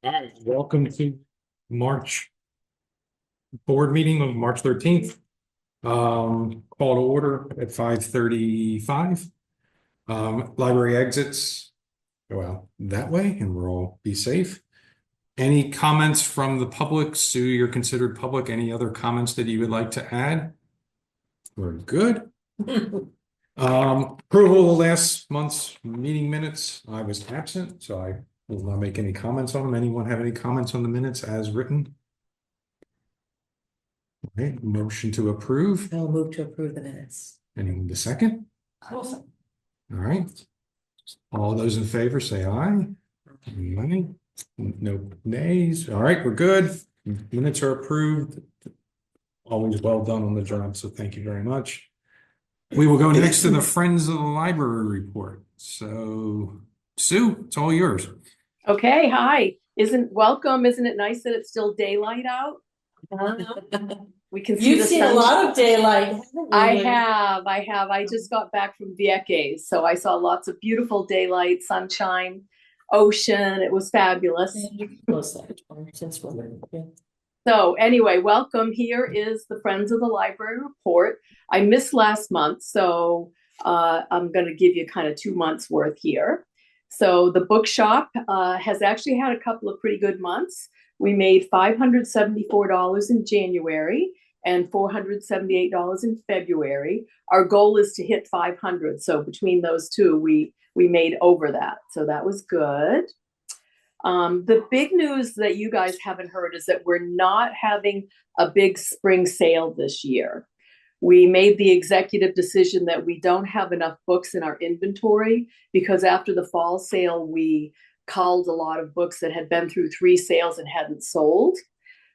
All right, welcome to March board meeting of March 13th. Call to order at 5:35. Library exits go out that way and we'll all be safe. Any comments from the public? Sue, you're considered public. Any other comments that you would like to add? We're good. Approval of last month's meeting minutes. I was absent, so I will not make any comments on them. Anyone have any comments on the minutes as written? Okay, motion to approve. I'll move to approve the minutes. Anyone to second? Awesome. All right. All those in favor say aye. Aye. No nays. All right, we're good. Minutes are approved. Always well done on the job, so thank you very much. We will go next to the Friends of the Library report. So, Sue, it's all yours. Okay, hi. Welcome. Isn't it nice that it's still daylight out? We can see You've the seen a sun. lot of daylight, haven't you? I have. I just got back from Vieques, so I saw lots of beautiful daylight, sunshine, ocean. It was fabulous. So anyway, welcome. Here is the Friends of the Library report. I missed last month, so I'm going to give you kind of 2 months worth here. So the bookshop has actually had a couple of pretty good months. We made $574 in January and $478 in February. Our goal is to hit 500. So between those two, we made over that. So that was good. The big news that you guys haven't heard is that we're not having a big spring sale this year. We made the executive decision that we don't have enough books in our inventory because after the fall sale, we culled a lot of books that had been through 3 sales and hadn't sold.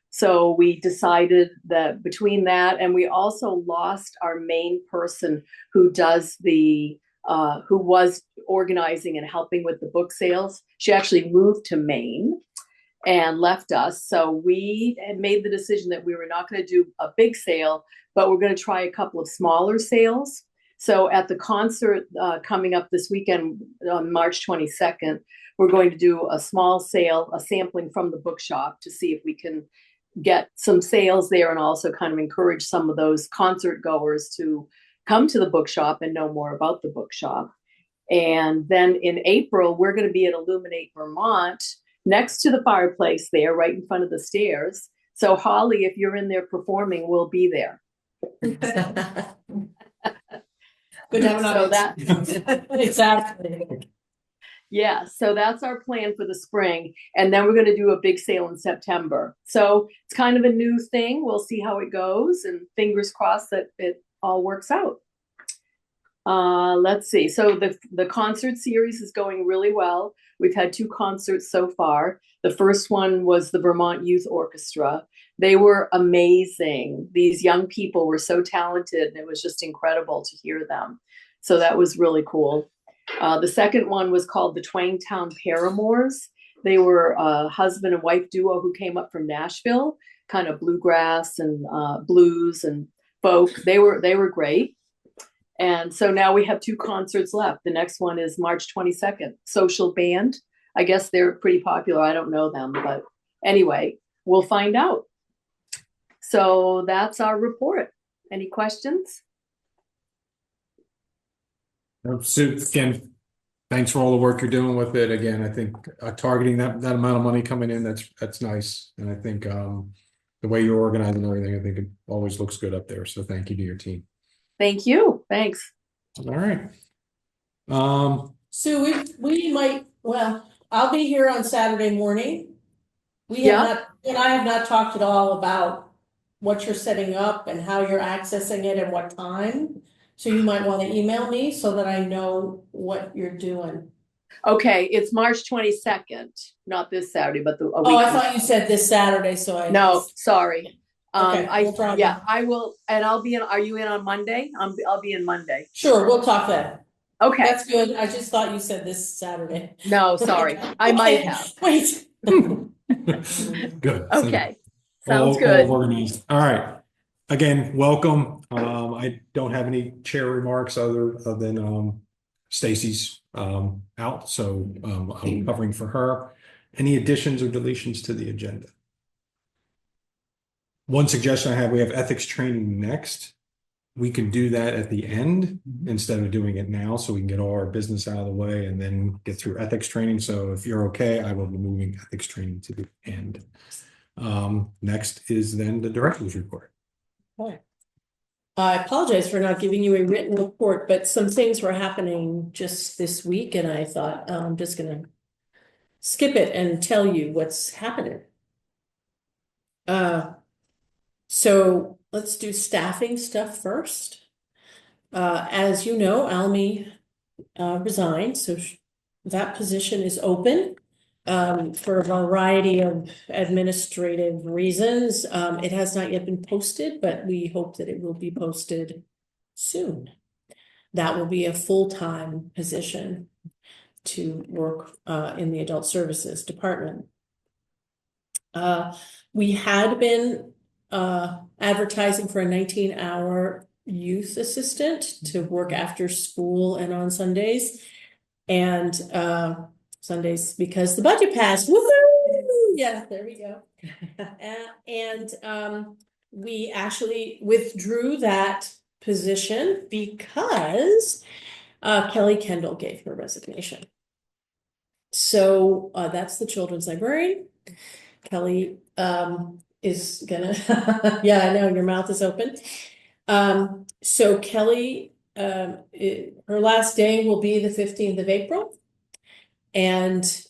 So we decided that between that, and we also lost our main person who does who was organizing and helping with the book sales. She actually moved to Maine and left us. So we had made the decision that we were not going to do a big sale, but we're going to try a couple of smaller sales. So at the concert coming up this weekend on March 22nd, we're going to do a small sale, a sampling from the bookshop to see if we can get some sales there and also kind of encourage some of those concert goers to come to the bookshop and know more about the bookshop. And then in April, we're going to be at Illuminate Vermont next to the fireplace there, right in front of the stairs. So Holly, if you're in there performing, we'll be there. Good to have So that exactly. Yeah, so that's our plan for the spring. And then we're going to do a big sale in September. So it's kind of a new thing. We'll see how it goes and fingers crossed that it all works out. Let's see. So the concert series is going really well. We've had 2 concerts so far. The first one was the Vermont Youth Orchestra. They were amazing. These young people were so talented and it was just incredible to hear them. So that was really cool. The second one was called the Twangtown Paramours. They were a husband and wife duo who came up from Nashville, kind of bluegrass and blues and folk. They were great. And so now we have 2 concerts left. The next one is March 22nd. Social Band. I guess they're pretty popular. I don't know them, but anyway, we'll find out. So that's our report. Any questions? Sue, again, thanks for all the work you're doing with it. Again, I think targeting that amount of money coming in, that's nice. And I think the way you're organizing everything, I think it always looks good up there. So thank you to your team. Thank you. Thanks. All right. Sue, we might, well, I'll be here on Saturday morning. We have not, and I have not talked at all about what you're setting up and how you're accessing it and what time. So you might want to email me so that I know what you're doing. Okay, it's March 22nd, not this Saturday, but a week. Oh, I thought you said this Saturday, so No, sorry. Okay, no problem. Yeah, I will, and I'll be in. Are you in on Monday? I'll be in Monday. Sure, we'll talk then. Okay. That's good. I just thought you said this Saturday. No, sorry. I might have. Wait. Good. Okay. Sounds good. All organized. All right. Again, welcome. I don't have any chair remarks other than Stacy's out, so I'm covering for her. Any additions or deletions to the agenda? One suggestion I have, we have ethics training next. We can do that at the end instead of doing it now, so we can get all our business out of the way and then get through ethics training. So if you're okay, I will be moving ethics training to the end. Next is then the director's report. Okay. I apologize for not giving you a written report, but some things were happening just this week and I thought, I'm just gonna skip it and tell you what's happening. So let's do staffing stuff first. As you know, Almy resigned, so that position is open for a variety of administrative reasons. It has not yet been posted, but we hope that it will be posted soon. That will be a full-time position to work in the Adult Services Department. We had been advertising for a 19-hour youth assistant to work after school and on Sundays. And Sundays because the budget passed. Woohoo! Yeah, there we go. And we actually withdrew that position because Kelly Kendall gave her resignation. So that's the children's librarian. Kelly is gonna, yeah, I know your mouth is open. So Kelly, her last day will be the 15th of April. And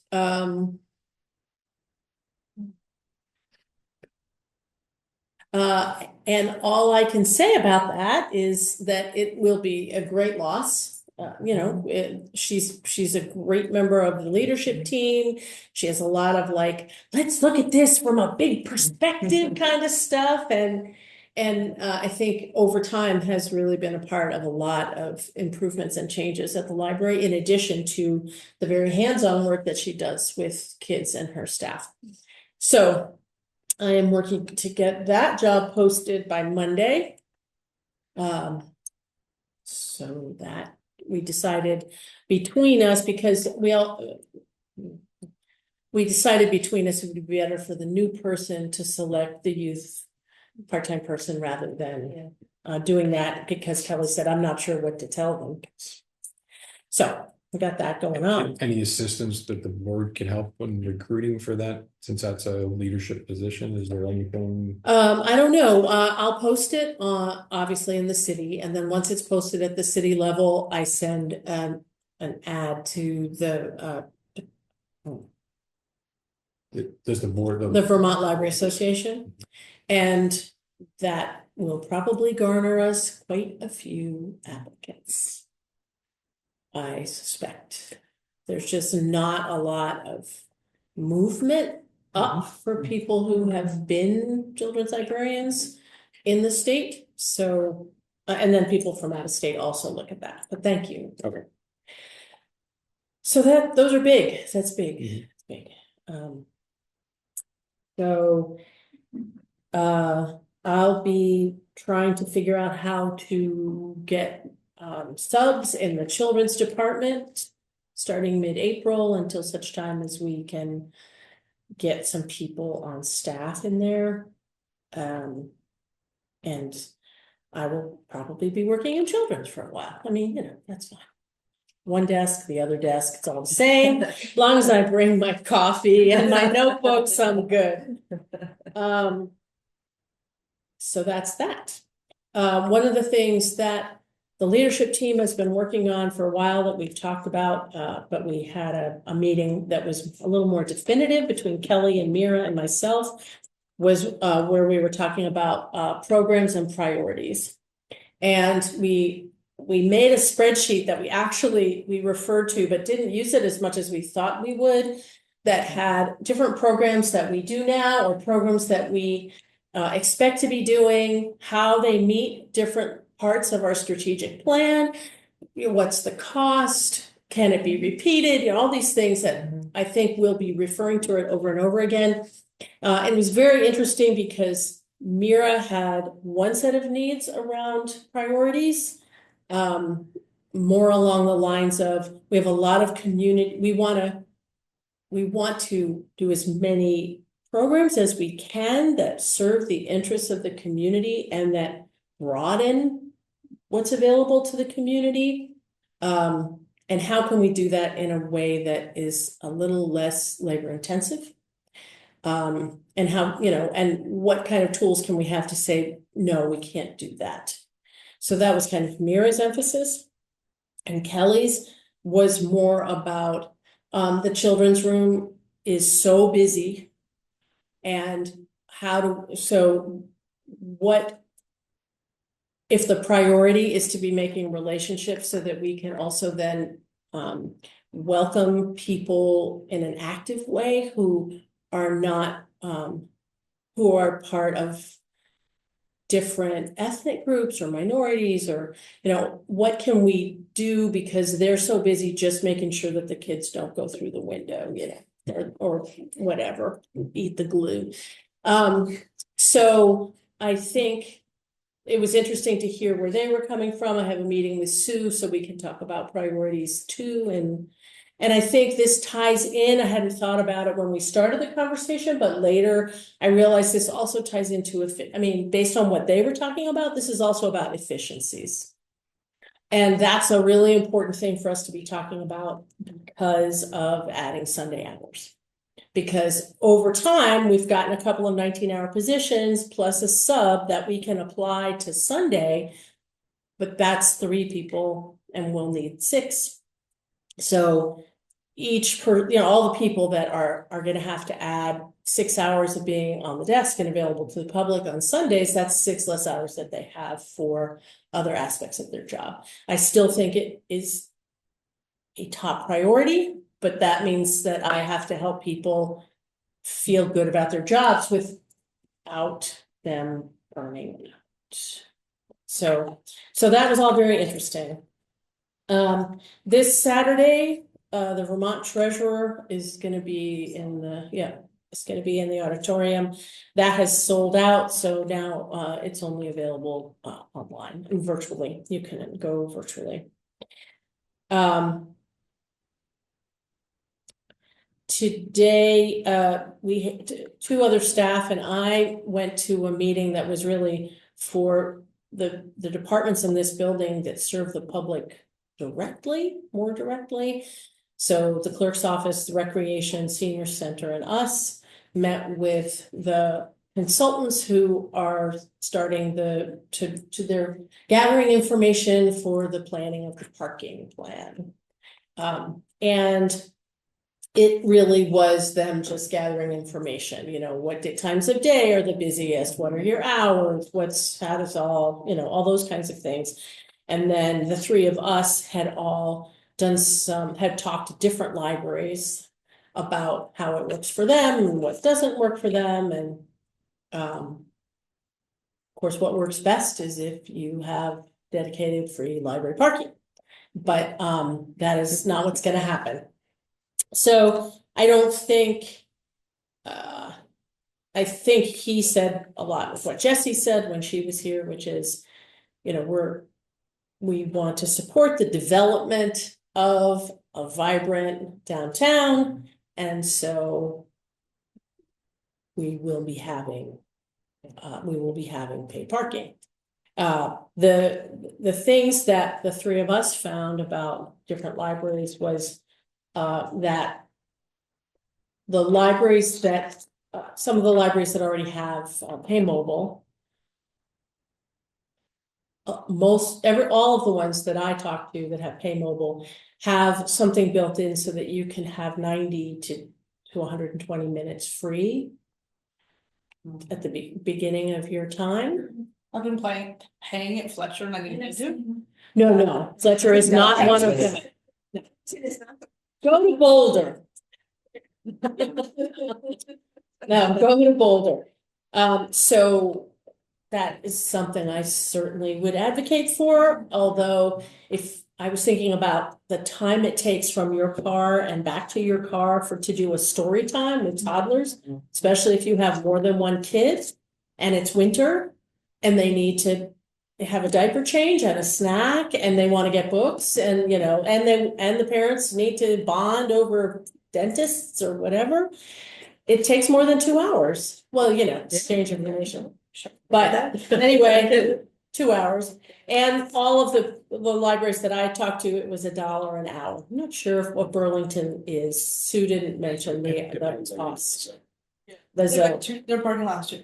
all I can say about that is that it will be a great loss. You know, she's a great member of the leadership team. She has a lot of like, let's look at this from a big perspective kind of stuff. And I think over time has really been a part of a lot of improvements and changes at the library, in addition to the very hands-on work that she does with kids and her staff. So I am working to get that job posted by Monday. So that we decided between us, because we decided between us it would be better for the new person to select the youth part-time person rather than doing that, because Kelly said, I'm not sure what to tell them. So we got that going on. Any assistance that the board can help when recruiting for that, since that's a leadership position? Is there anything? I don't know. I'll post it obviously in the city, and then once it's posted at the city level, I send an ad to Does the board? the Vermont Library Association, and that will probably garner us quite a few applicants. I suspect there's just not a lot of movement up for people who have been children's librarians in the state. So, and then people from out of state also look at that, but thank you. Okay. So those are big, that's big, it's big. So, I'll be trying to figure out how to get subs in the children's department starting mid-April until such time as we can get some people on staff in there. And I will probably be working in children's for a while. I mean, you know, that's fine. One desk, the other desk, it's all the same. As long as I bring my coffee and my notebooks, I'm good. So that's that. One of the things that the leadership team has been working on for a while that we've talked about, but we had a meeting that was a little more definitive between Kelly and Mira and myself, was where we were talking about programs and priorities. And we made a spreadsheet that we referred to, but didn't use it as much as we thought we would, that had different programs that we do now or programs that we expect to be doing, how they meet different parts of our strategic plan, you know, what's the cost, can it be repeated, you know, all these things that I think we'll be referring to it over and over again. It was very interesting because Mira had one set of needs around priorities, more along the lines of, we have a lot of community, we want to we want to do as many programs as we can that serve the interests of the community and that broaden what's available to the community. And how can we do that in a way that is a little less labor intensive? And how, and what kind of tools can we have to say, no, we can't do that? So that was kind of Mira's emphasis. And Kelly's was more about, the children's room is so busy. And what if the priority is to be making relationships so that we can also then welcome people in an active way who are not who are part of different ethnic groups or minorities, or what can we do because they're so busy just making sure that the kids don't go through the window, or whatever, eat the glue. So I think it was interesting to hear where they were coming from. I have a meeting with Sue so we can talk about priorities too. And I think this ties in. I hadn't thought about it when we started the conversation, but later I realized this also ties into, based on what they were talking about, this is also about efficiencies. And that's a really important thing for us to be talking about because of adding Sunday hours. Because over time, we've gotten a couple of 19-hour positions plus a sub that we can apply to Sunday, but that's 3 people and we'll need 6. So all the people that are going to have to add 6 hours of being on the desk and available to the public on Sundays, that's 6 less hours that they have for other aspects of their job. I still think it is a top priority, but that means that I have to help people feel good about their jobs without them burning out. So that was all very interesting. This Saturday, the Vermont Treasurer is going to be it's going to be in the auditorium. That has sold out, so now it's only available online and virtually. You can go virtually. Today, we had 2 other staff and I went to a meeting that was really for the departments in this building that serve the public more directly. So the clerk's office, the recreation, senior center, and us met with the consultants who are starting they're gathering information for the planning of the parking plan. And it really was them just gathering information, what times of day are the busiest, what are your hours, how does all those kinds of things. And then the 3 of us had all had talked to different libraries about how it works for them and what doesn't work for them. And of course, what works best is if you have dedicated free library parking, but that is not what's going to happen. So I don't think, I think he said a lot of what Jessie said when she was here, which is, we want to support the development of a vibrant downtown. And so we will be having paid parking. The things that the 3 of us found about different libraries was that the libraries that some of the libraries that already have Pay Mobile, all of the ones that I talked to that have Pay Mobile have something built in so that you can have 90 to 120 minutes free at the beginning of your time. I've been paying at Fletcher and I didn't do. No, Fletcher is not one of them. Go to Boulder. No, go to Boulder. So that is something I certainly would advocate for, although if I was thinking about the time it takes from your car and back to your car to do a story time with toddlers, especially if you have more than one kid and it's winter and they need to have a diaper change and a snack and they want to get books and and the parents need to bond over dentists or whatever, it takes more than 2 hours. Well, exchange information. But anyway, 2 hours. And all of the libraries that I talked to, it was $1 an hour. I'm not sure what Burlington is. Sue didn't mention the cost. They're parking lots too.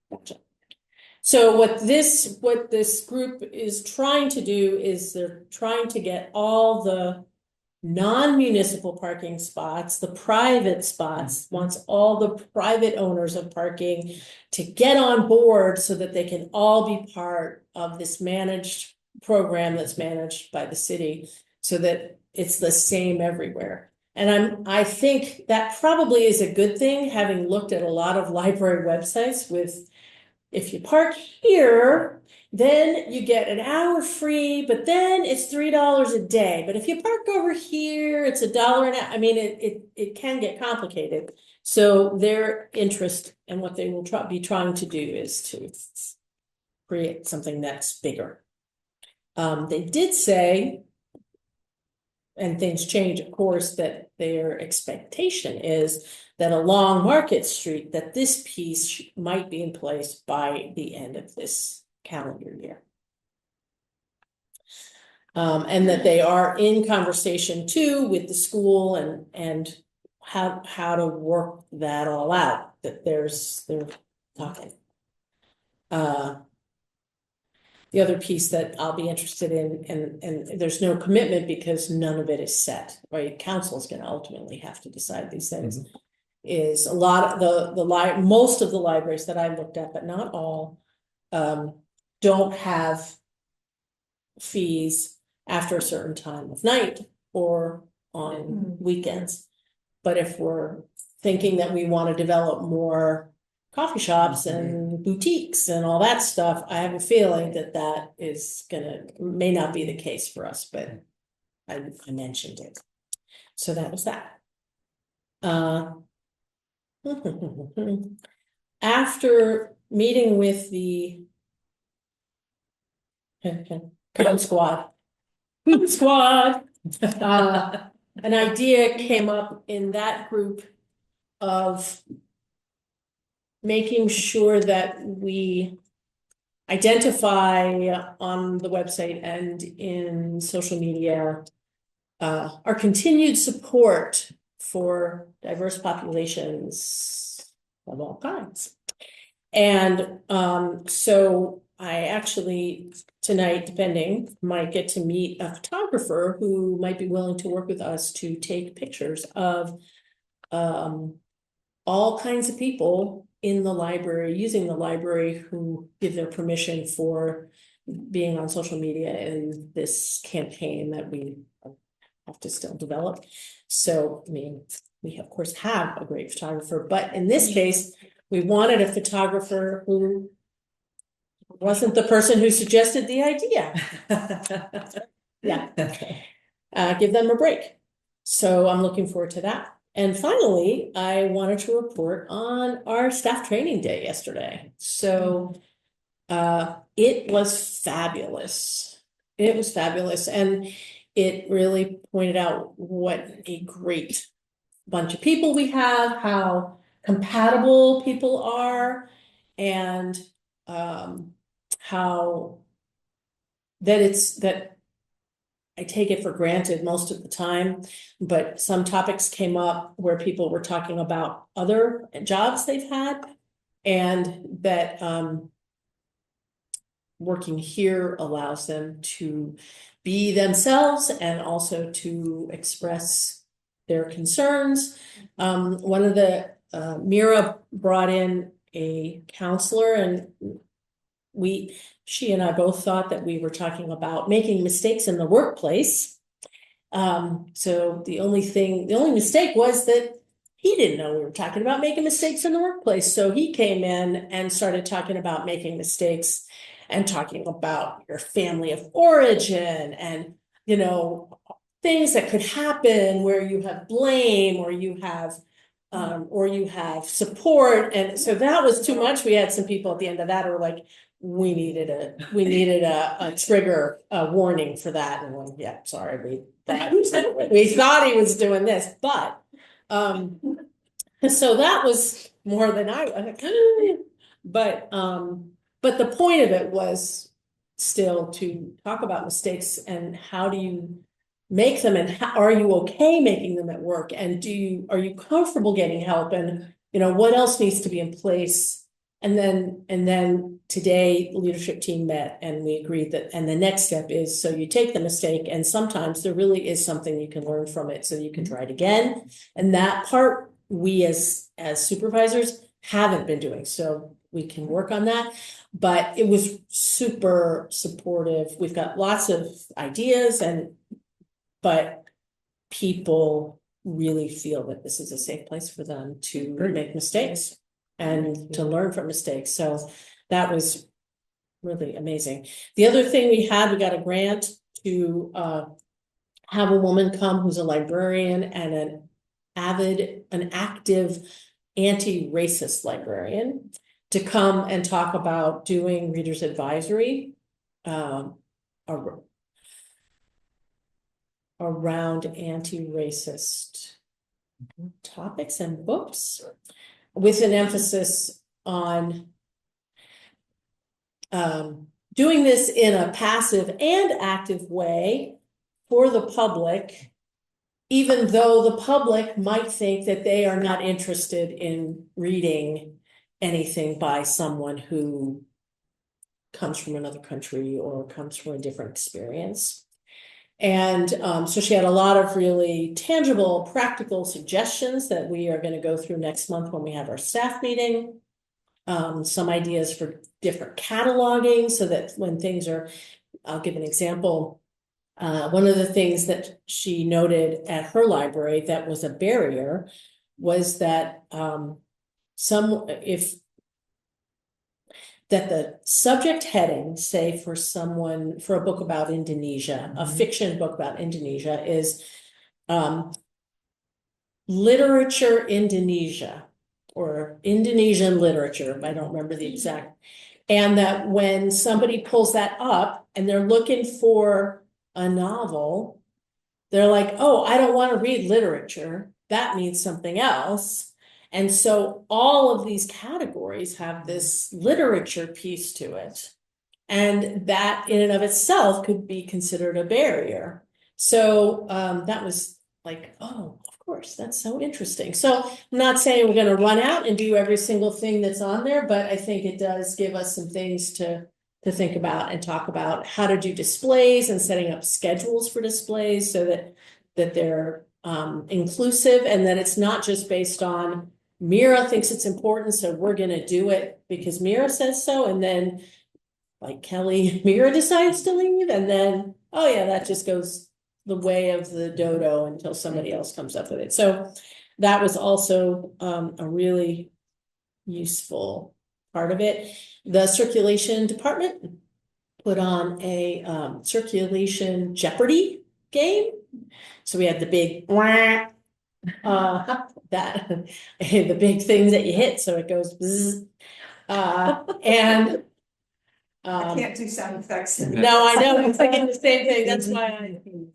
Gotcha. So what this group is trying to do is they're trying to get all the non-municipal parking spots, the private spots, wants all the private owners of parking to get on board so that they can all be part of this managed program that's managed by the city, so that it's the same everywhere. And I think that probably is a good thing, having looked at a lot of library websites with, if you park here, then you get an hour free, but then it's $3 a day. But if you park over here, it's $1 an hour. I mean, it can get complicated. So their interest and what they will be trying to do is to create something that's bigger. They did say, and things change, of course, that their expectation is that along Market Street, that this piece might be in place by the end of this calendar year. And that they are in conversation too with the school and how to work that all out, that they're talking. The other piece that I'll be interested in, and there's no commitment because none of it is set, right? Council is going to ultimately have to decide these things. Is a lot of most of the libraries that I looked at, but not all, don't have fees after a certain time of night or on weekends. But if we're thinking that we want to develop more coffee shops and boutiques and all that stuff, I have a feeling that may not be the case for us, but I mentioned it. So that was that. After meeting with the Code Squad, an idea came up in that group of making sure that we identify on the website and in social media our continued support for diverse populations of all kinds. And so I actually tonight, depending, might get to meet a photographer who might be willing to work with us to take pictures of all kinds of people in the library, using the library, who give their permission for being on social media in this campaign that we have to still develop. So, I mean, we of course have a great photographer, but in this case, we wanted a photographer who wasn't the person who suggested the idea. Yeah. Give them a break. So I'm looking forward to that. And finally, I wanted to report on our staff training day yesterday. So it was fabulous. It was fabulous. And it really pointed out what a great bunch of people we have, how compatible people are, and how that I take it for granted most of the time, but some topics came up where people were talking about other jobs they've had, and that working here allows them to be themselves and also to express their concerns. One of the Mira brought in a counselor, and she and I both thought that we were talking about making mistakes in the workplace. So the only mistake was that he didn't know we were talking about making mistakes in the workplace. So he came in and started talking about making mistakes and talking about your family of origin and, things that could happen where you have blame or you have support. And so that was too much. We had some people at the end of that who were like, we needed a trigger, warning for that. And yeah, sorry, we thought he was doing this, but So that was more than but the point of it was still to talk about mistakes and how do you make them, and how, are you okay making them at work, and are you comfortable getting help, and what else needs to be in place. And then today the leadership team met and we agreed that, and the next step is, so you take the mistake and sometimes there really is something you can learn from it so you can try it again. And that part we as supervisors haven't been doing, so we can work on that. But it was super supportive. We've got lots of ideas, but people really feel that this is a safe place for them to make mistakes and to learn from mistakes. So that was really amazing. The other thing we got a grant to have a woman come who's a librarian and an active anti-racist librarian to come and talk about doing readers advisory around anti-racist topics and books, with an emphasis on doing this in a passive and active way for the public, even though the public might think that they are not interested in reading anything by someone who comes from another country or comes from a different experience. And so she had a lot of really tangible, practical suggestions that we are going to go through next month when we have our staff meeting. Some ideas for different cataloging so that when things are, I'll give an example. One of the things that she noted at her library that was a barrier was that that the subject heading, say for a book about Indonesia, a fiction book about Indonesia, is literature Indonesia or Indonesian literature. I don't remember the exact. And that when somebody pulls that up and they're looking for a novel, they're like, oh, I don't want to read literature. That means something else. And so all of these categories have this literature piece to it. And that in and of itself could be considered a barrier. So that was like, oh, of course, that's so interesting. So I'm not saying we're going to run out and do every single thing that's on there, but I think it does give us some things to think about and talk about how to do displays and setting up schedules for displays so that they're inclusive, and that it's not just based on Mira thinks it's important, so we're going to do it because Mira says so. And then like Kelly, Mira decides to leave, and then, oh yeah, that just goes the way of the dodo until somebody else comes up with it. So that was also a really useful part of it. The circulation department put on a circulation Jeopardy game. So we had the big that the big things that you hit, so it goes bzzz. And I can't do sound effects. no, I know, I'm thinking the same thing.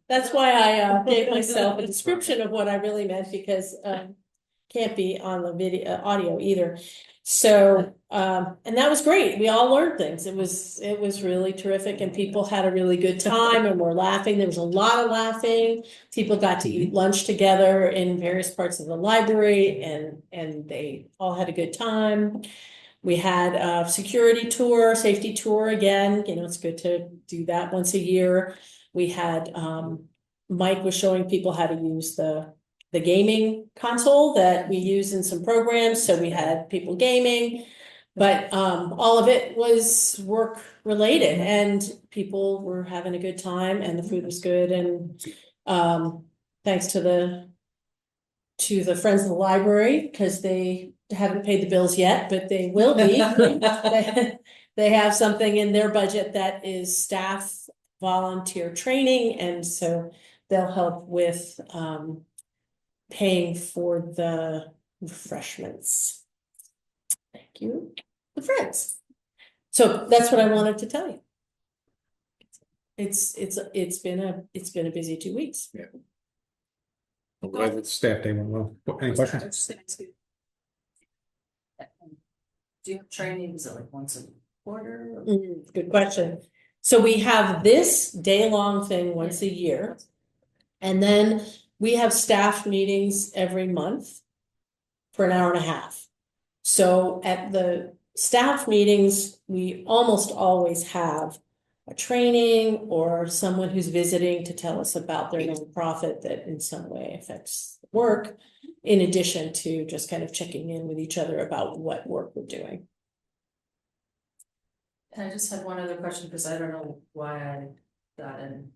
That's why I gave myself a description of what I really meant, because can't be on the video audio either. So and that was great. We all learned things. It was really terrific, and people had a really good time and were laughing. There was a lot of laughing. People got to eat lunch together in various parts of the library, and they all had a good time. We had a security tour, safety tour again. It's good to do that once a year. We had Mike was showing people how to use the gaming console that we use in some programs. So we had people gaming, but all of it was work related, and people were having a good time, and the food was good. And thanks to the Friends of the Library, because they haven't paid the bills yet, but they will be. They have something in their budget that is staff volunteer training, and so they'll help with paying for the refreshments. Thank you, the Friends. So that's what I wanted to tell you. It's been a busy 2 weeks. Yeah. Glad that staff day went well. Any questions? Do you have training, is it like once a quarter? Good question. So we have this day-long thing once a year. And then we have staff meetings every month for an hour and a half. So at the staff meetings, we almost always have a training or someone who's visiting to tell us about their nonprofit that in some way affects work, in addition to just kind of checking in with each other about what work we're doing. And I just had one other question, because I don't know why I got an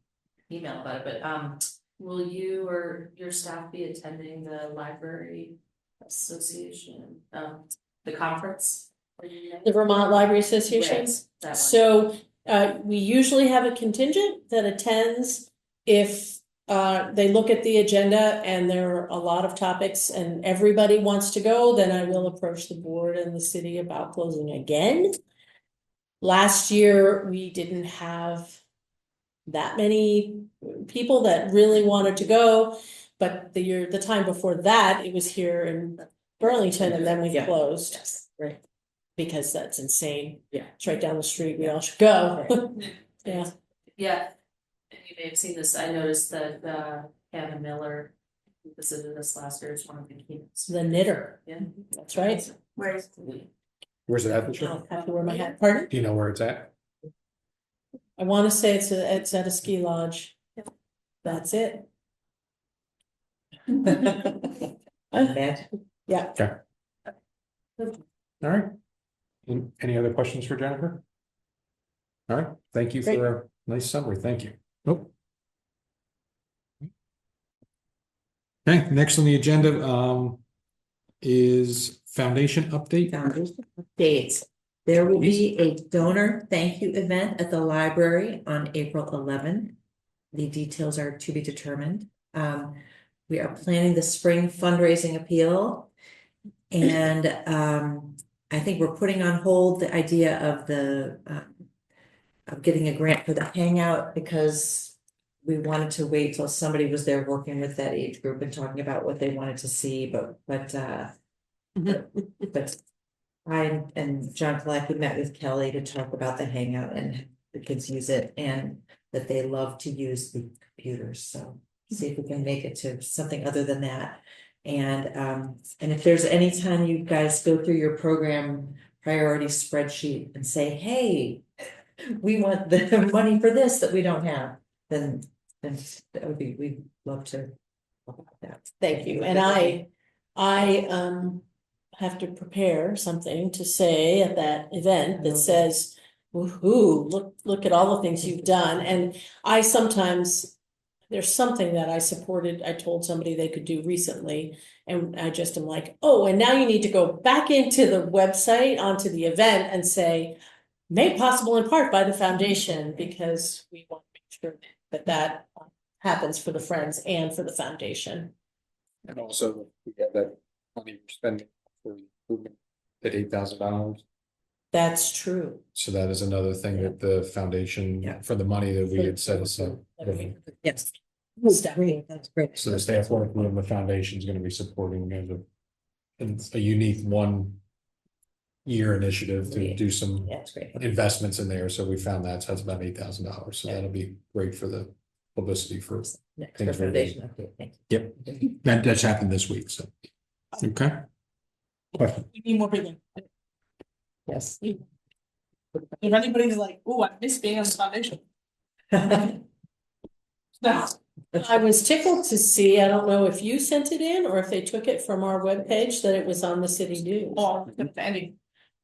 email about it, but will you or your staff be attending the library association, the conference? The Vermont Library Association. Right, that one. So we usually have a contingent that attends if they look at the agenda and there are a lot of topics and everybody wants to go, then I will approach the board and the city about closing again. Last year, we didn't have that many people that really wanted to go, but the time before that, it was here in Burlington and then we closed. Yes. Right. Because that's insane. Yeah. It's right down the street, we all should go. Yeah. Yeah, and you may have seen this, I noticed that Hannah Miller who visited us last year, is one of the keynotes. The knitter, Yeah. that's right. Where's Where's it at? I'll have to wear my hat. Pardon? Do you know where it's at? I want to say it's at a ski lodge. That's it. Yeah. Okay. All right. Any other questions for Jennifer? All right, thank you for a nice summary, thank you. Nope. Okay, next on the agenda is foundation update. Foundation updates. There will be a donor thank you event at the library on April 11th. The details are to be determined. We are planning the spring fundraising appeal. And I think we're putting on hold the idea of of getting a grant for the hangout, because we wanted to wait till somebody was there working with that age group and talking about what they wanted to see, but I and John Clark, we met with Kelly to talk about the hangout and the kids use it and that they love to use the computers. So see if we can make it to something other than that. And if there's any time you guys go through your program priority spreadsheet and say, hey, we want the money for this that we don't have, then that would be, we'd love to talk about that. Thank you, and I have to prepare something to say at that event that says, woohoo, look at all the things you've done, and I sometimes, there's something that I supported, I told somebody they could do recently, and I just am like, oh, and now you need to go back into the website, onto the event and say, made possible in part by the foundation, because we want to make sure that happens for the Friends and for the foundation. And also, we have that money we're spending for improvement at $8,000. That's true. So that is another thing that the foundation, for the money that we had set aside. Yes. That's great. So the staff working with the foundation is going to be supporting a unique 1-year initiative to do some Yeah, it's great. investments in there. So we found that's about $8,000. So that'll be great for the publicity for. Next Things we're recommendation. Okay, thank you. Yep, that just happened this week. So, okay. Question. we need more people? Yes. If anybody's like, oh, I miss being on the foundation. No, I was tickled to see, I don't know if you sent it in or if they took it from our webpage, that it was on the city news. oh, Andy,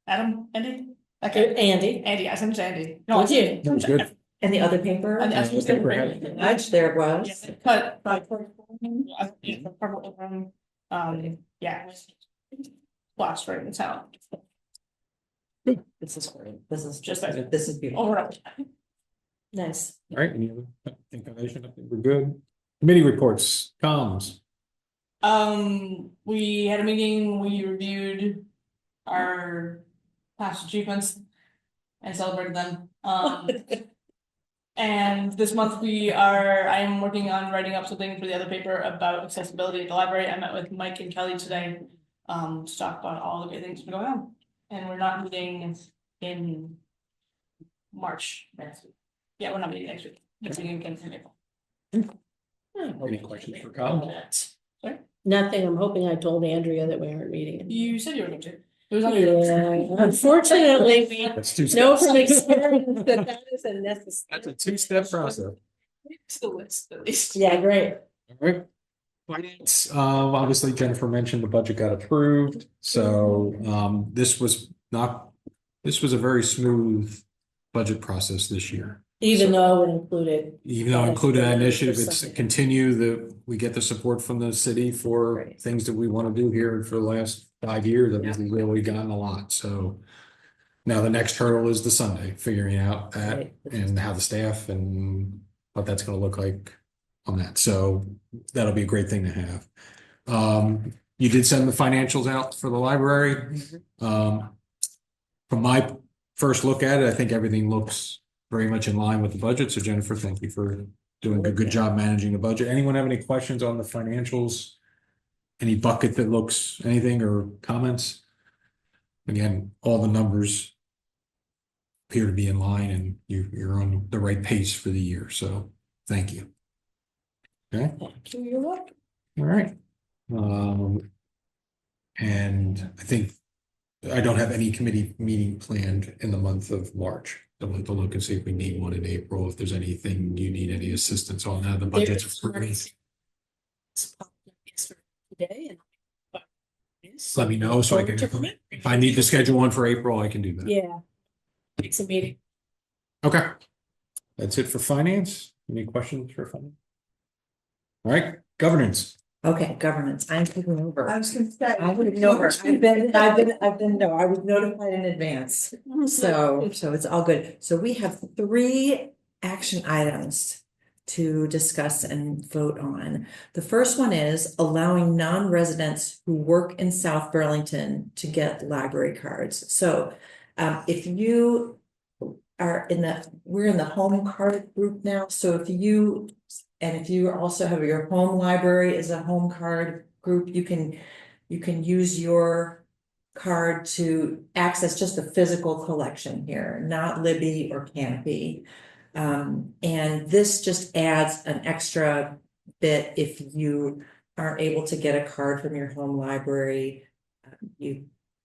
Andy, okay, Andy, I sent it to Andy. No, I would sent you? That was good. And the other paper? And the other paper. Much there Yeah, was. cut by yeah. Blast right in town. This is great. This is Just just, like- this is beautiful. Over. Nice. All right. Any other information? I think we're good. Committee reports, comms. We had a meeting, we reviewed our past achievements and celebrated them. And this month I am working on writing up something for the other paper about accessibility at the library. I met with Mike and Kelly today, to talk about all the great things that are going on. And we're not meeting in March next week. Yeah, we're not meeting next week. Next meeting again in April. Any questions for Kyle? Nothing, I'm hoping I told Andrea that we aren't meeting. You said you were going to. It was on your list. Yeah, unfortunately, we That's two know steps. from experience that that is a necessary. That's a two-step process. It's the list, at least. Yeah, great. All right. Finance, obviously Jennifer mentioned the budget got approved, so, this was a very smooth budget process this year. Even though it included. Even though it included that initiative, it's Something. we get the support from the city for Right. things that we want to do here for the last 5 years. I mean, we've really gotten a lot, so. Now the next hurdle is the Sunday, figuring out that Right. and how the staff and what that's gonna look like on that, so that'll be a great thing to have. You did send the financials out for the library. From my first look at it, I think everything looks very much in line with the budget, so Jennifer, thank you for doing a good job managing the budget. Anyone have any questions on the financials? Any bucket that looks anything or comments? Again, all the numbers appear to be in line and you're on the right pace for the year, so thank you. Okay, Thank you, you're welcome. all right. And I think I don't have any committee meeting planned in the month of March. I'll have to look and see if we need one in April, if there's anything you need any assistance on that, the budget's approved. Today and. Let me know so I can, if I need to schedule one for April, I can do that. Yeah. It's a meeting. Okay. That's it for finance. Any questions for finance? All right, governance. Okay, governance, I'm taking over. I was gonna say. I would know her. No, I was notified in advance. So it's all good. So we have 3 action items to discuss and vote on. The first one is allowing non-residents who work in South Burlington to get library cards. So if you are we're in the home card group now. So if you also have your home library as a home card group, you can use your card to access just the physical collection here, not Libby or Canopy. And this just adds an extra bit if you aren't able to get a card from your home library.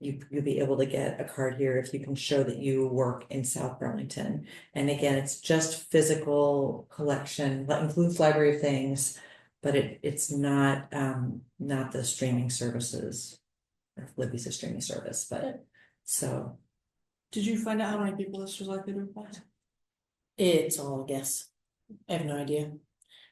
You'll be able to get a card here if you can show that you work in South Burlington. And again, it's just physical collection, that includes library things, but it's not the streaming services. Libby's a streaming service, but so. Did you find out how many people this was likely to apply to? It's all a guess. I have no idea.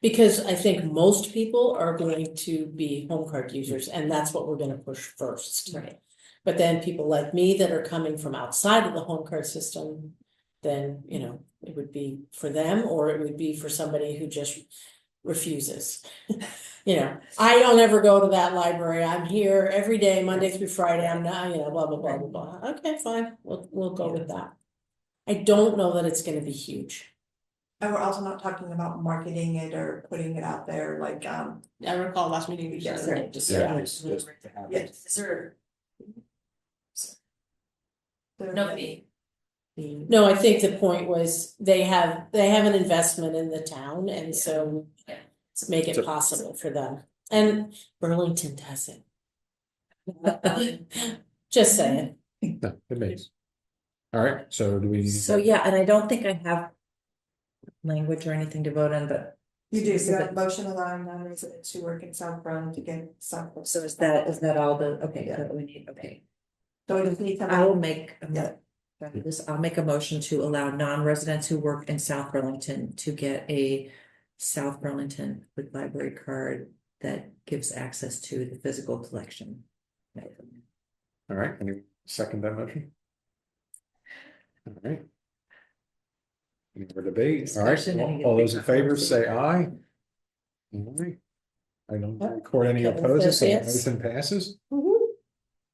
Because I think most people are going to be home card users and that's what we're gonna push first. Right. But then people like me that are coming from outside of the home card system, then, it would be for them or it would be for somebody who just refuses. I don't ever go to that library. I'm here every day, Monday through Friday. I'm not, blah, blah, blah, blah, blah. Okay, fine. We'll go with that. I don't know that it's gonna be huge. And we're also not talking about marketing it or putting it out there like, I recall last meeting. you Yes, said- right. Just Yeah. yes, is there? No fee. No, I think the point was they have an investment in the town and so make it possible for them. And Burlington does it. Just saying. No, it makes. All right, so do we? So, yeah, and I don't think I have language or anything to vote on, but You do, you have a motion allowing non-residents who work in South Brown to get South. so is that all the, okay, that we need, okay. So we just need to. I will make, Yeah. I'll make a motion to allow non-residents who work in South Burlington to get a South Burlington Public Library card that gives access to the physical collection. All right, any second that motion? All right. Any more debate? All right, Discussion, any all those in favor debate? say aye. All right. I don't record any Kevin opposes, so says the yes. motion passes.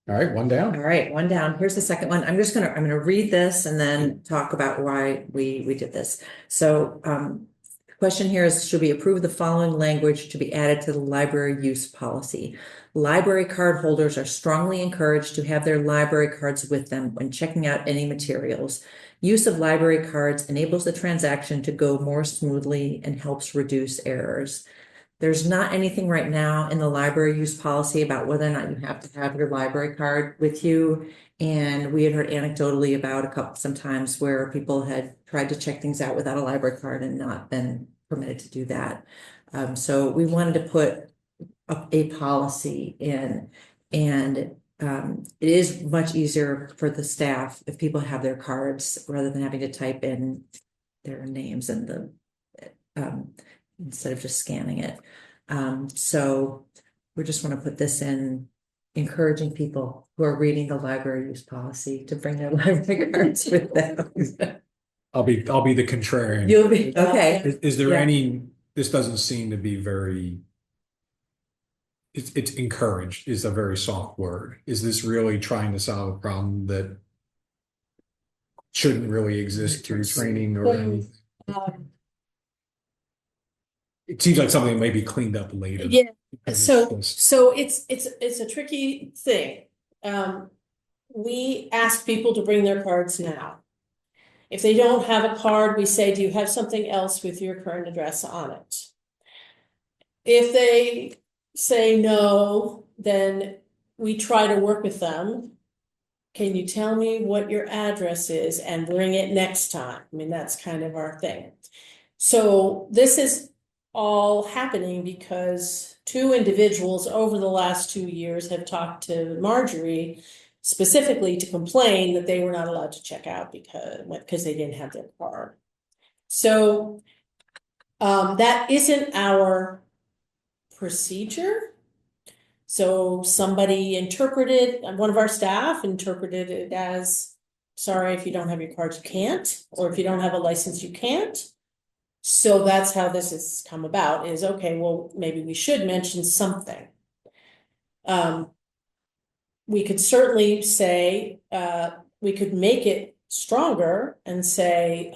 All right, one down. All right, one down. Here's the second one. I'm gonna read this and then talk about why we did this. So, the question here is, should we approve the following language to be added to the library use policy? Library card holders are strongly encouraged to have their library cards with them when checking out any materials. Use of library cards enables the transaction to go more smoothly and helps reduce errors. There's not anything right now in the library use policy about whether or not you have to have your library card with you. And we had heard anecdotally about sometimes where people had tried to check things out without a library card and not been permitted to do that. So we wanted to put a policy in, and it is much easier for the staff if people have their cards rather than having to type in their names and instead of just scanning it. So we just want to put this in, encouraging people who are reading the library use policy to bring their library cards with them. I'll be the contrarian. You'll be, okay. Is there Yeah. any, this doesn't seem to be very, it's encouraged is a very soft word. Is this really trying to solve a problem that shouldn't really exist through training or anything? It seems like something that may be cleaned up later. Yeah, because so, it's just- so it's a tricky thing. We ask people to bring their cards now. If they don't have a card, we say, do you have something else with your current address on it? If they say no, then we try to work with them. Can you tell me what your address is and bring it next time? I mean, that's kind of our thing. So this is all happening because two individuals over the last 2 years have talked to Marjorie specifically to complain that they were not allowed to check out because they didn't have their card. So that isn't our procedure. So somebody interpreted, one of our staff interpreted it as, sorry, if you don't have your card, you can't, or if you don't have a license, you can't. So that's how this has come about, is okay, well, maybe we should mention something. We could certainly say, we could make it stronger and say,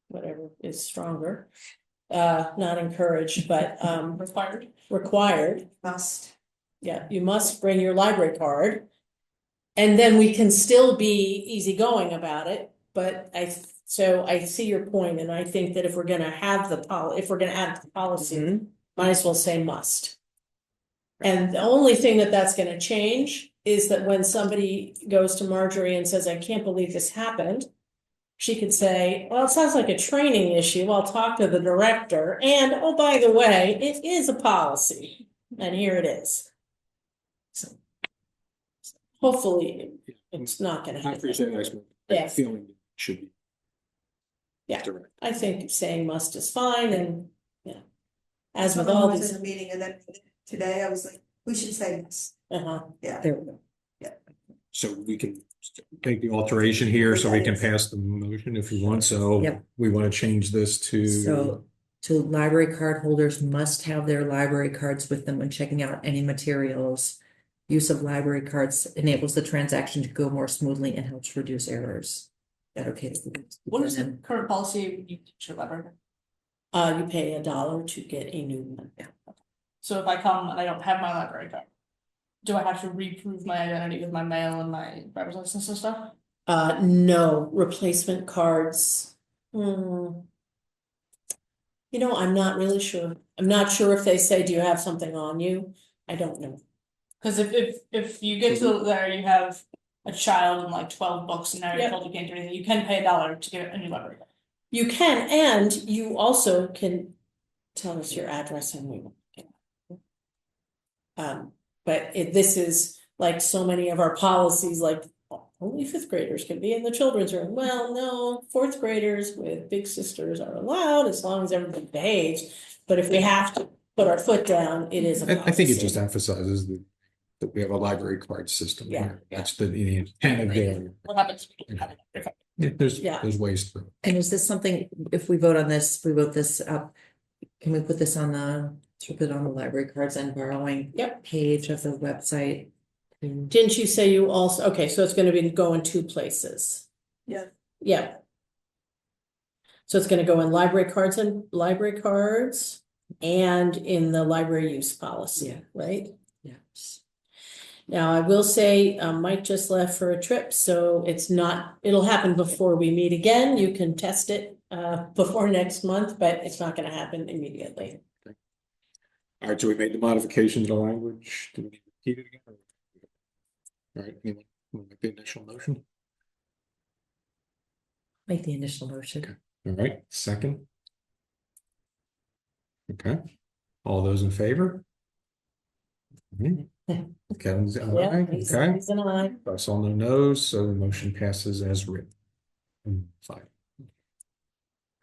whatever is stronger, not encouraged, but required. Must. Yeah, you must bring your library card. And then we can still be easygoing about it, but so I see your point, and I think that if we're gonna have if we're gonna add the policy, might as well say must. And the only thing that's gonna change is that when somebody goes to Marjorie and says, I can't believe this happened, she could say, well, it sounds like a training issue, I'll talk to the director, and oh, by the way, it is a policy, and here it is. So hopefully, it's not gonna I happen. appreciate that. Yeah. Feeling it should be. Yeah. Direct. I think saying must is fine, and, yeah. As with Someone all was these, in a meeting and then today I was like, we should say this. Yeah. There we go. So we can take the alteration here so we can pass the motion if you want. So Yep. we want to change this to. So, to library card holders must have their library cards with them when checking out any materials. Use of library cards enables the transaction to go more smoothly and helps reduce errors. That okay? What is the current policy when you teach your library? you pay $1 to get a new one. So if I come and I don't have my library card, do I have to reprove my identity with my mail and my driver's license and stuff? No, replacement cards. You know, I'm not really sure. I'm not sure if they say, do you have something on you? I don't know. Cause if you get to there, you have a child and like 12 books and now you're Yep. told you can't do anything, you can pay $1 to get a new library card. You can, and you also can tell us your address and we will. But this is like so many of our policies, like only fifth graders can be in the children's room. Well, no, fourth graders with big sisters are allowed as long as everybody behaves. But if we have to put our foot down, it is a policy. I think it just emphasizes that we have a library card system. Yeah. Here. That's the intent of it. What happens if you don't have it? Okay. There's ways through. And is this something, if we vote on this, we vote this up, can we put this on the to put on the library cards and borrowing. Yep. Page of the website. Didn't you say you also, okay, so it's gonna be going two places? Yeah. Yeah. So it's gonna go in library cards and in the library use policy, Yeah. right? Yes. Now, I will say, Mike just left for a trip, so it'll happen before we meet again. You can test it before next month, but it's not gonna happen immediately. All right, so we made the modification to the language. Do we need to repeat it again? All right, anyone want to make the initial motion? Make the initial motion. Okay. All right, second. Okay, all those in favor? Mhm. Kevin's an Yeah, aye, he's okay. an aye. I saw no no's, so the motion passes as written. Fine.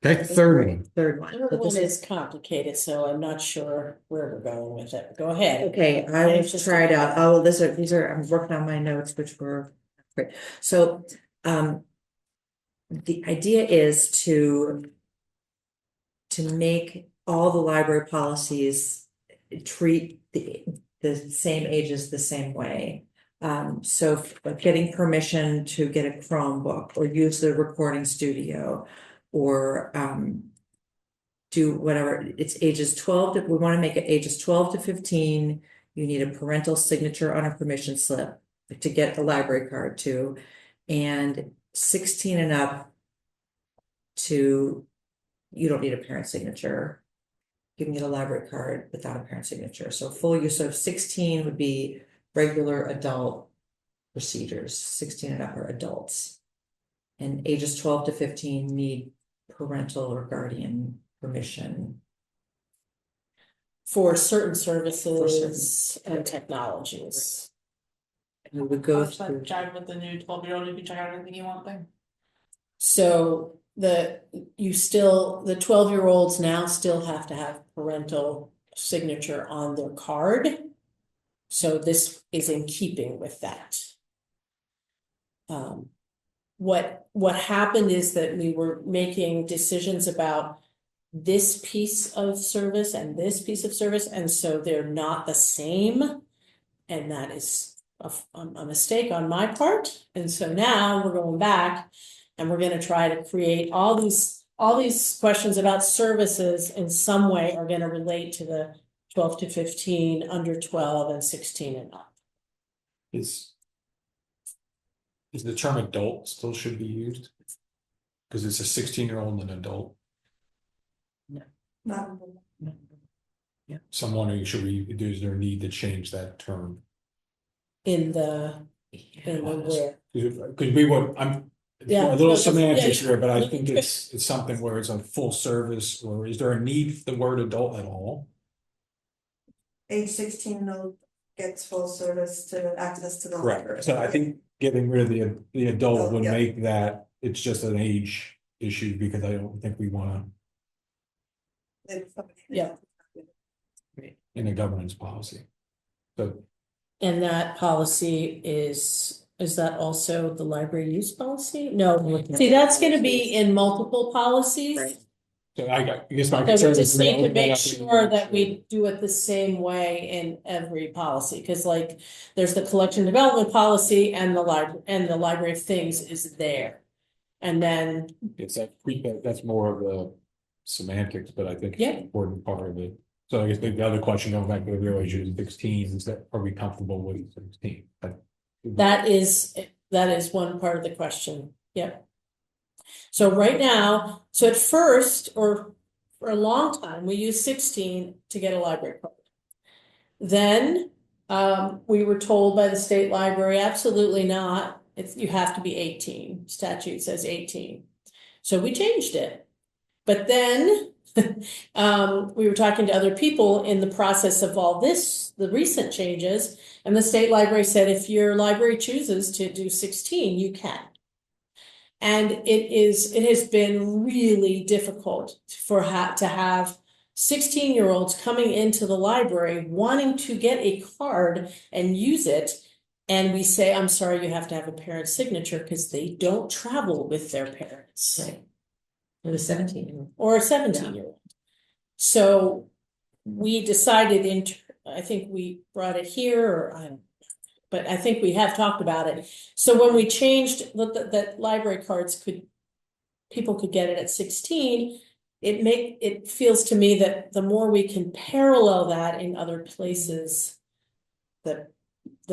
Okay, third one. Third one. Third So one this is complicated, so I'm not sure where we're going with it. Go ahead. Okay, I will Anxious to try it hear out. that. Oh, these are, I'm working on my notes, which were great. So, the idea is to make all the library policies treat the same ages the same way. So getting permission to get a Chromebook or use the recording studio or, do whatever, it's ages 12 to, we want to make it ages 12 to 15. You need a parental signature on a permission slip to get a library card to, and 16 and up to, you don't need a parent signature. You can get a library card without a parent signature. So full use of 16 would be regular adult procedures. 16 and up are adults. And ages 12 to 15 need parental or guardian permission. For certain services and technologies. And we would go Does that through. jive with the new 12-year-old, you can check out anything you want thing? So the 12-year-olds now still have to have parental signature on their card. So this is in keeping with that. What happened is that we were making decisions about this piece of service and this piece of service, and so they're not the same. And that is a mistake on my part. And so now we're going back and we're gonna try to create all these questions about services in some way are gonna relate to the 12 to 15, under 12 and 16 and up. Is the term adult still should be used? Because it's a 16-year-old and an adult. Not. So I'm wondering, is there a need to change that term? In the where. Because we would, it's Yeah, a little no, semantics yeah, here, but I yeah. think it's something where it's a full service, or is there a need for the word adult at all? Age 16 no gets full service to access to the library. So I think getting rid of the adult would Yeah. make that, it's just an age issue, because I don't think we wanna, Yeah. in a governance policy. So, And that policy is that also the library use policy? No, see, that's gonna be in multiple policies. Right. so I guess my So we concern just is. need to make sure that we do it the same way in every policy, cause like, there's the collection development policy and the library of things is there. And then, That's more of the semantics, but I think it's Yeah. an important part of it. So I guess the other question going back to the real age is 16, is that, are we comfortable with 16? that is one part of the question, yep. So right now, so at first, or for a long time, we used 16 to get a library card. Then, we were told by the state library, absolutely not, you have to be 18, statute says 18. So we changed it. But then, we were talking to other people in the process of all this, the recent changes, and the state library said, if your library chooses to do 16, you can. And it has been really difficult to have 16-year-olds coming into the library wanting to get a card and use it. And we say, I'm sorry, you have to have a parent's signature because they don't travel with their parents. Right. Or the 17-year-old. Or a 17-year-old. So we decided I think we brought it here, or I don't, but I think we have talked about it. So when we changed that library cards people could get it at 16, it feels to me that the more we can parallel that in other places, the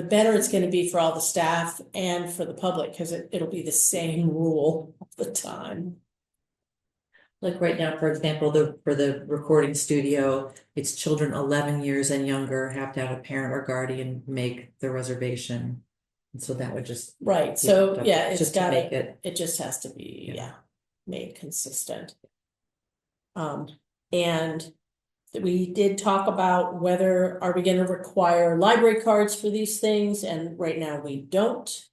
better it's going to be for all the staff and for the public, because it'll be the same rule all the time. Like right now, for example, for the recording studio, it's children 11 years and younger have to have a parent or guardian make the reservation. And so that would just. Right, so yeah, it's just to make it. it just has to be, Yeah. made consistent. And we did talk about whether are we going to require library cards for these things, and right now we don't.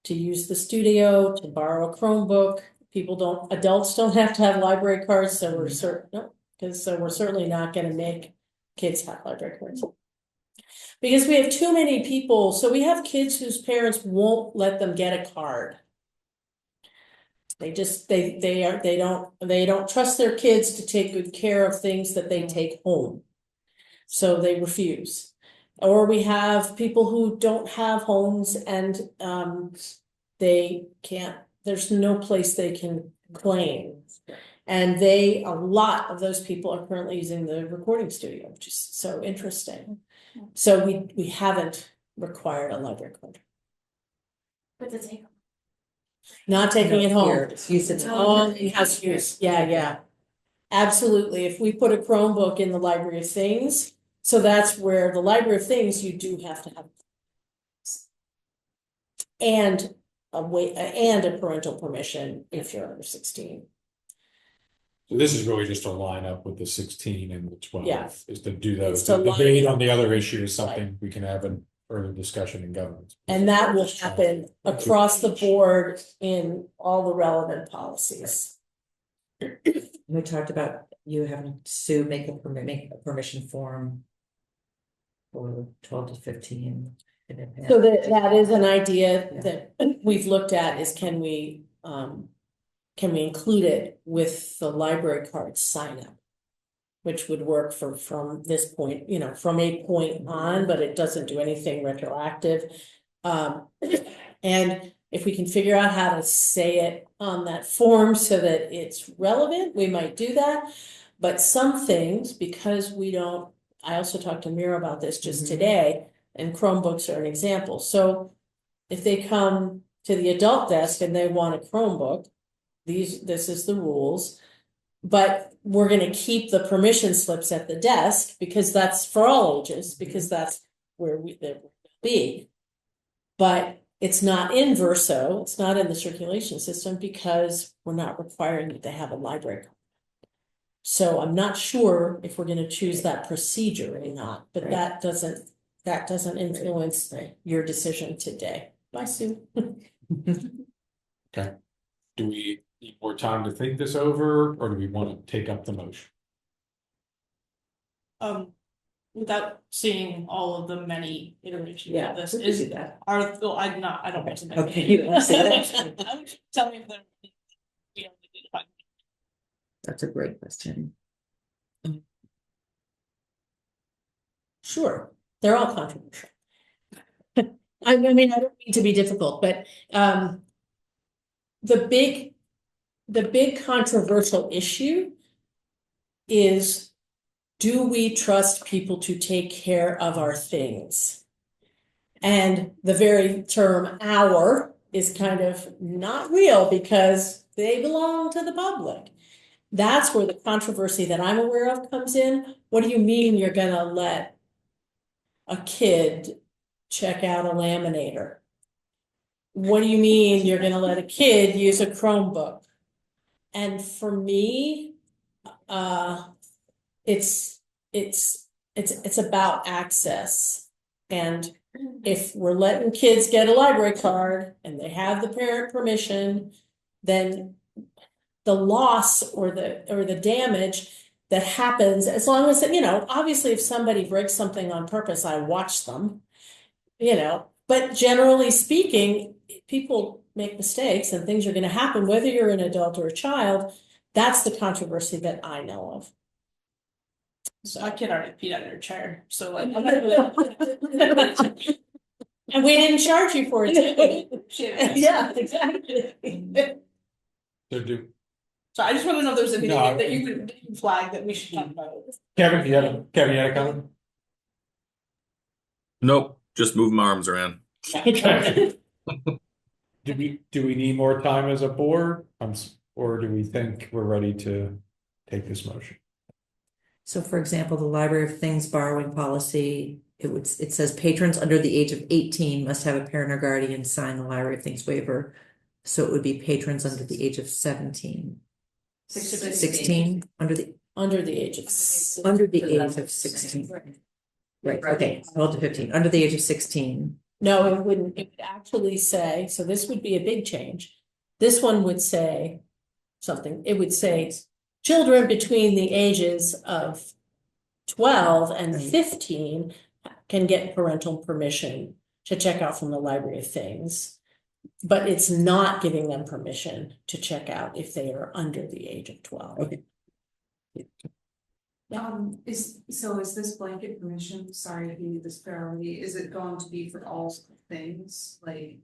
To use the studio, to borrow a Chromebook, adults don't have to have library cards, so we're we're certainly not going to make kids have library cards. Because we have too many people, so we have kids whose parents won't let them get a card. They just, they don't trust their kids to take good care of things that they take home. So they refuse. Or we have people who don't have homes and they can't, there's no place they can claim. And a lot of those people are currently using the recording studio, which is so interesting. So we haven't required a library card. But to take. Not taking it home. It's used at Oh, it has use, yeah. Absolutely, if we put a Chromebook in the Library of Things, so that's where the Library of Things, you do have to have. And a parental permission if you're under 16. So this is really just to line up with the 16 and the 12, Yeah. is to do those. It's to The line debate it on the other issue is something we can have a further discussion in governance. And that will happen across the board in all the relevant policies. We talked about you having to make a permission form for 12 to 15. So that is an idea that we've looked at, is can we include it with the library card sign up? Which would work from this point, from a point on, but it doesn't do anything retroactive. And if we can figure out how to say it on that form so that it's relevant, we might do that. But some things, because I also talked to Mira about this just today, and Chromebooks are an example. So if they come to the adult desk and they want a Chromebook, this is the rules. But we're going to keep the permission slips at the desk because that's for all ages, because that's where they will be. But it's not in Verso, it's not in the circulation system, because we're not requiring that they have a library card. So I'm not sure if we're going to choose that procedure or not, but that doesn't influence your decision today. Bye, Sue. Okay. Do we need more time to think this over, or do we want to take up the motion? Without seeing all of the many iterations Yeah, of this, we could do that. I don't want to. Okay, you don't want to say that? Tell me if they're. That's a great question. Sure, they're all controversial. I mean, I don't mean to be difficult, but the big controversial issue is, do we trust people to take care of our things? And the very term "our" is kind of not real because they belong to the public. That's where the controversy that I'm aware of comes in. What do you mean you're gonna let a kid check out a laminator? What do you mean you're gonna let a kid use a Chromebook? And for me, it's about access. And if we're letting kids get a library card and they have the parent permission, then the loss or the damage that happens, as long as, obviously if somebody breaks something on purpose, I watch them, but generally speaking, people make mistakes and things are going to happen, whether you're an adult or a child. That's the controversy that I know of. So my kid already peed out of her chair, so like. And we didn't charge you for it. Shit. Yeah, exactly. They're due. So I just want to know if there's anything No. that you would flag that we should talk about. Kevin, you had a comment? Nope, just move my arms around. Okay. Do we need more time as a board? Or do we think we're ready to take this motion? So for example, the Library of Things borrowing policy, it says patrons under the age of 18 must have a parent or guardian sign the Library of Things waiver. So it would be patrons under the age of 17. 16, under the age of. under the age of 16. Right, okay, 12 to 15, under the age of 16. No, it wouldn't, it would actually say, so this would be a big change. This one would say something, it would say children between the ages of 12 and 15 can get parental permission to check out from the Library of Things. But it's not giving them permission to check out if they are under the age of 12. Okay. Is this blanket permission, sorry to give you this priority, is it going to be for all things, like?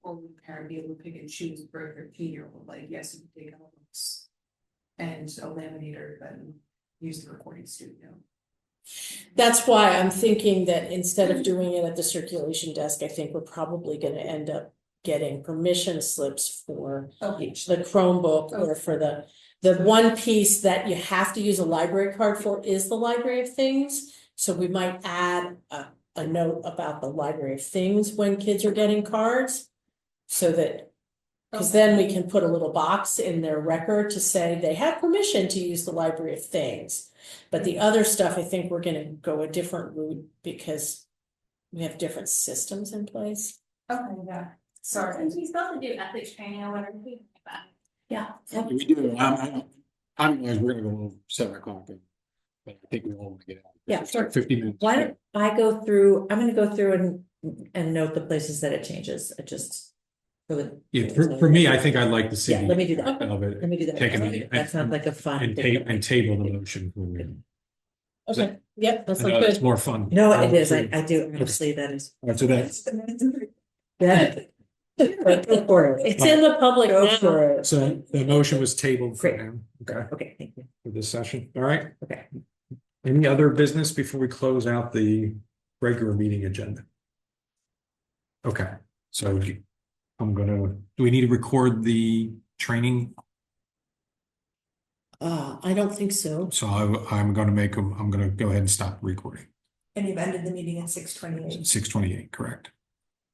Or would parent be able to pick and choose for a 13-year-old, like, yes, you can take out books and a laminator, then use the recording studio? That's why I'm thinking that instead of doing it at the circulation desk, I think we're probably gonna end up getting permission slips for the Chromebook or for the one piece that you have to use a library card for is the Library of Things. So we might add a note about the Library of Things when kids are getting cards. So that, because then we can put a little box in their record to say they have permission to use the Library of Things. But the other stuff, I think we're gonna go a different route because we have different systems in place. Okay, yeah, sorry. He's supposed to do ethics training or whatever. Yeah. We do, I'm we're gonna go over 7 o'clock. But I think we all want to get out. Yeah, It's like 50 minutes. Why don't I go through, I'm gonna go through and note the places that it changes, it just. Yeah, for me, I think I'd like to see. Yeah, let me do that. Of it. Let me do that. Take a minute That sounds like a fun. And table the motion. For me. Okay, yep, that's I know like it's good. more fun. No, it is, I do, honestly, that is. All right, so that's, Yeah. Go for it. It's in the public Go now. for it. so the motion was tabled for Great. now, okay, Okay, thank you. for this session, all right? Okay. Any other business before we close out the regular meeting agenda? Okay, so do we need to record the training? I don't think so. So I'm gonna go ahead and stop recording. And you've ended the meeting at 6:28. 6:28, correct?